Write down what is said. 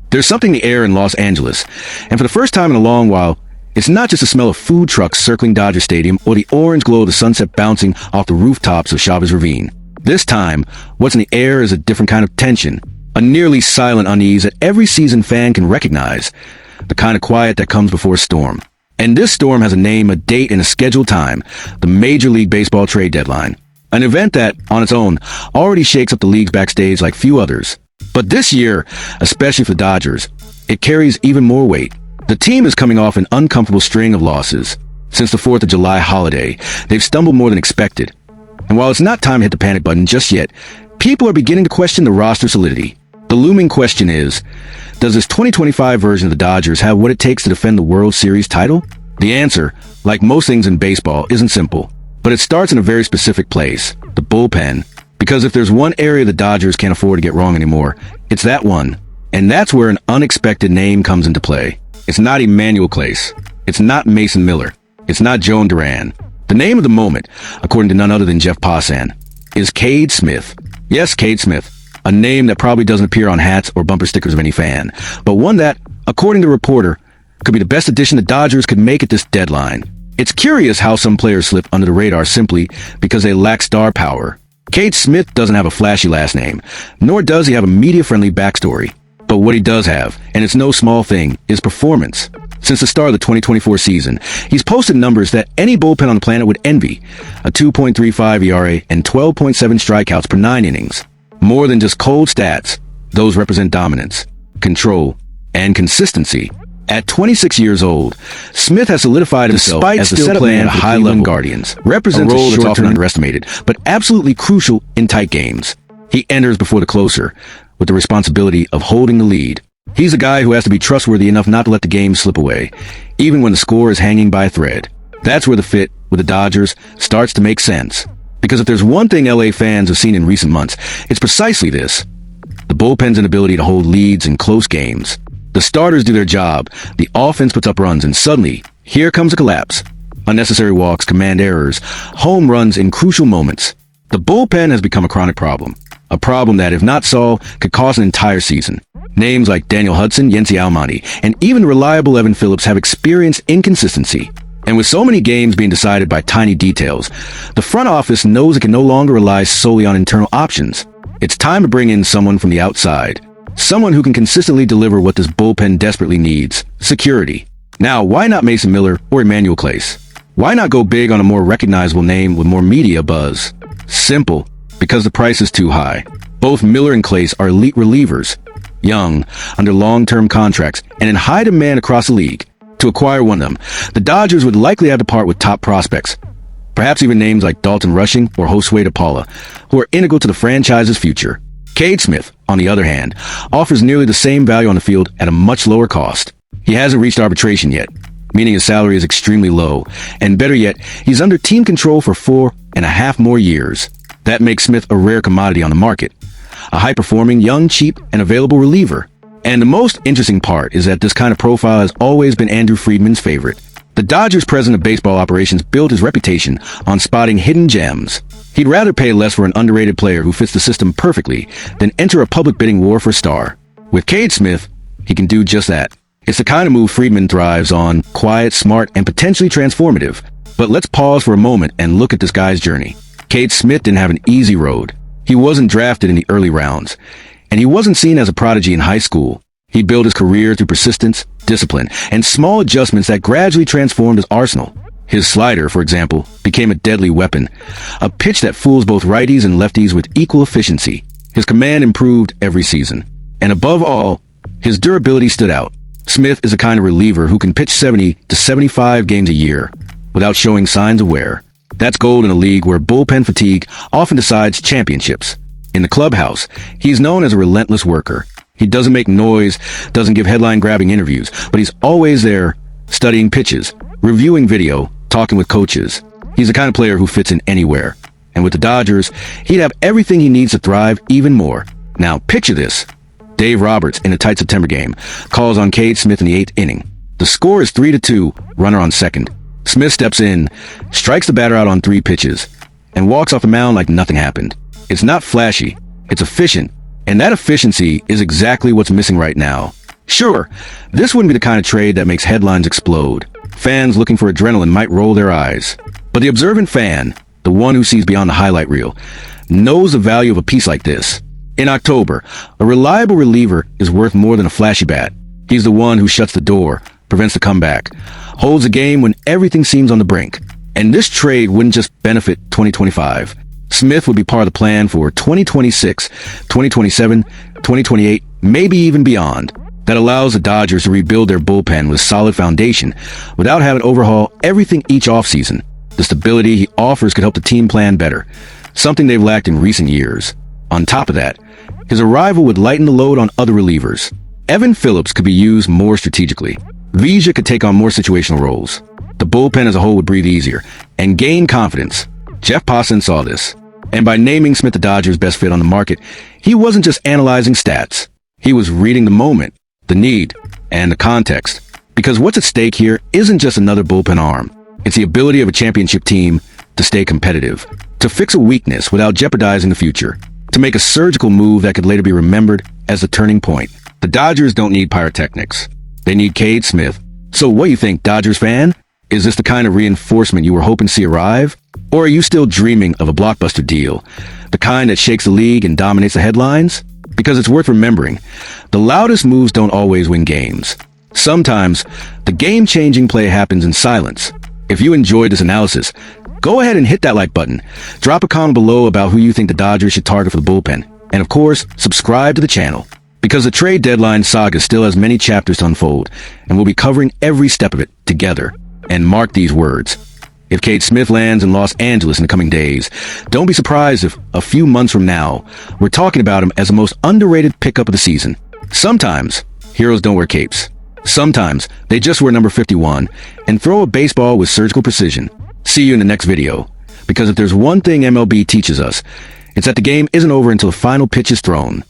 There's something in the air in Los Angeles, and for the first time in a long while, it's not just the smell of food trucks circling Dodger Stadium or the orange glow of the sunset bouncing off the rooftops of Chavez Ravine. This time, what's in the air is a different kind of tension, a nearly silent unease that every seasoned fan can recognize, the kind of quiet that comes before a storm. And this storm has a name, a date, and a scheduled time, the Major League Baseball Trade Deadline. An event that, on its own, already shakes up the league's backstage like few others. But this year, especially for the Dodgers, it carries even more weight. The team is coming off an uncomfortable string of losses. Since the 4th of July holiday, they've stumbled more than expected. And while it's not time to hit the panic button just yet, people are beginning to question the roster solidity. The looming question is, does this 2025 version of the Dodgers have what it takes to defend the World Series title? The answer, like most things in baseball, isn't simple. But it starts in a very specific place, the bullpen. Because if there's one area the Dodgers can't afford to get wrong anymore, it's that one. And that's where an unexpected name comes into play. It's not Emmanuel Clase. It's not Mason Miller. It's not Joan Duran. The name of the moment, according to none other than Jeff Passan, is Cade Smith. Yes, Cade Smith. A name that probably doesn't appear on hats or bumper stickers of any fan, but one that, according to the reporter, could be the best addition the Dodgers could make at this deadline. It's curious how some players slip under the radar simply because they lack star power. Cade Smith doesn't have a flashy last name, nor does he have a media-friendly backstory. But what he does have, and it's no small thing, is performance. Since the start of the 2024 season, he's posted numbers that any bullpen on the planet would envy. A 2.35 ERA and 12.7 strikeouts per 9 innings. More than just cold stats, those represent dominance, control, and consistency. At 26 years old, Smith has solidified himself as the setup man at high level Guardians, represents a role that's often underestimated, but absolutely crucial in tight games. He enters before the closer, with the responsibility of holding the lead. He's a guy who has to be trustworthy enough not to let the game slip away, even when the score is hanging by a thread. That's where the fit with the Dodgers starts to make sense. Because if there's one thing LA fans have seen in recent months, it's precisely this. The bullpen's inability to hold leads in close games. The starters do their job, the offense puts up runs, and suddenly, here comes a collapse. Unnecessary walks, command errors, home runs in crucial moments. The bullpen has become a chronic problem. A problem that, if not solved, could cost an entire season. Names like Daniel Hudson, Yency Almonte, and even the reliable Evan Phillips have experienced inconsistency. And with so many games being decided by tiny details, the front office knows it can no longer rely solely on internal options. It's time to bring in someone from the outside. Someone who can consistently deliver what this bullpen desperately needs: security. Now, why not Mason Miller or Emmanuel Clase? Why not go big on a more recognizable name with more media buzz? Simple. Because the price is too high. Both Miller and Clase are elite relievers, young, under long-term contracts, and in high demand across the league. To acquire one of them, the Dodgers would likely have to part with top prospects, perhaps even names like Dalton Rushing or Josue DePaula, who are integral to the franchise's future. Cade Smith, on the other hand, offers nearly the same value on the field at a much lower cost. He hasn't reached arbitration yet, meaning his salary is extremely low, and better yet, he's under team control for 4.5 more years. That makes Smith a rare commodity on the market. A high-performing, young, cheap, and available reliever. And the most interesting part is that this kind of profile has always been Andrew Friedman's favorite. The Dodgers president of baseball operations built his reputation on spotting hidden gems. He'd rather pay less for an underrated player who fits the system perfectly than enter a public bidding war for a star. With Cade Smith, he can do just that. It's the kind of move Friedman thrives on, quiet, smart, and potentially transformative. But let's pause for a moment and look at this guy's journey. Cade Smith didn't have an easy road. He wasn't drafted in the early rounds, and he wasn't seen as a prodigy in high school. He built his career through persistence, discipline, and small adjustments that gradually transformed his arsenal. His slider, for example, became a deadly weapon, a pitch that fools both righties and lefties with equal efficiency. His command improved every season, and above all, his durability stood out. Smith is a kind of reliever who can pitch 70 to 75 games a year without showing signs of wear. That's gold in a league where bullpen fatigue often decides championships. In the clubhouse, he's known as a relentless worker. He doesn't make noise, doesn't give headline-grabbing interviews, but he's always there, studying pitches, reviewing video, talking with coaches. He's the kind of player who fits in anywhere. And with the Dodgers, he'd have everything he needs to thrive even more. Now, picture this. Dave Roberts, in a tight September game, calls on Cade Smith in the 8th inning. The score is 3-2, runner on second. Smith steps in, strikes the batter out on 3 pitches, and walks off the mound like nothing happened. It's not flashy, it's efficient, and that efficiency is exactly what's missing right now. Sure, this wouldn't be the kind of trade that makes headlines explode. Fans looking for adrenaline might roll their eyes. But the observant fan, the one who sees beyond the highlight reel, knows the value of a piece like this. In October, a reliable reliever is worth more than a flashy bat. He's the one who shuts the door, prevents the comeback, holds the game when everything seems on the brink. And this trade wouldn't just benefit 2025. Smith would be part of the plan for 2026, 2027, 2028, maybe even beyond. That allows the Dodgers to rebuild their bullpen with a solid foundation without having to overhaul everything each offseason. The stability he offers could help the team plan better, something they've lacked in recent years. On top of that, his arrival would lighten the load on other relievers. Evan Phillips could be used more strategically. Vija could take on more situational roles. The bullpen as a whole would breathe easier and gain confidence. Jeff Passan saw this. And by naming Smith the Dodgers' best fit on the market, he wasn't just analyzing stats. He was reading the moment, the need, and the context. Because what's at stake here isn't just another bullpen arm. It's the ability of a championship team to stay competitive, to fix a weakness without jeopardizing the future, to make a surgical move that could later be remembered as the turning point. The Dodgers don't need pyrotechnics. They need Cade Smith. So what do you think, Dodgers fan? Is this the kind of reinforcement you were hoping to see arrive? Or are you still dreaming of a blockbuster deal? The kind that shakes the league and dominates the headlines? Because it's worth remembering, the loudest moves don't always win games. Sometimes, the game-changing play happens in silence. If you enjoyed this analysis, go ahead and hit that like button. Drop a comment below about who you think the Dodgers should target for the bullpen. And of course, subscribe to the channel. Because the trade deadline saga still has many chapters to unfold, and we'll be covering every step of it together. And mark these words. If Cade Smith lands in Los Angeles in the coming days, don't be surprised if a few months from now, we're talking about him as the most underrated pickup of the season. Sometimes, heroes don't wear capes. Sometimes, they just wear number 51 and throw a baseball with surgical precision. See you in the next video. Because if there's one thing MLB teaches us, it's that the game isn't over until the final pitch is thrown.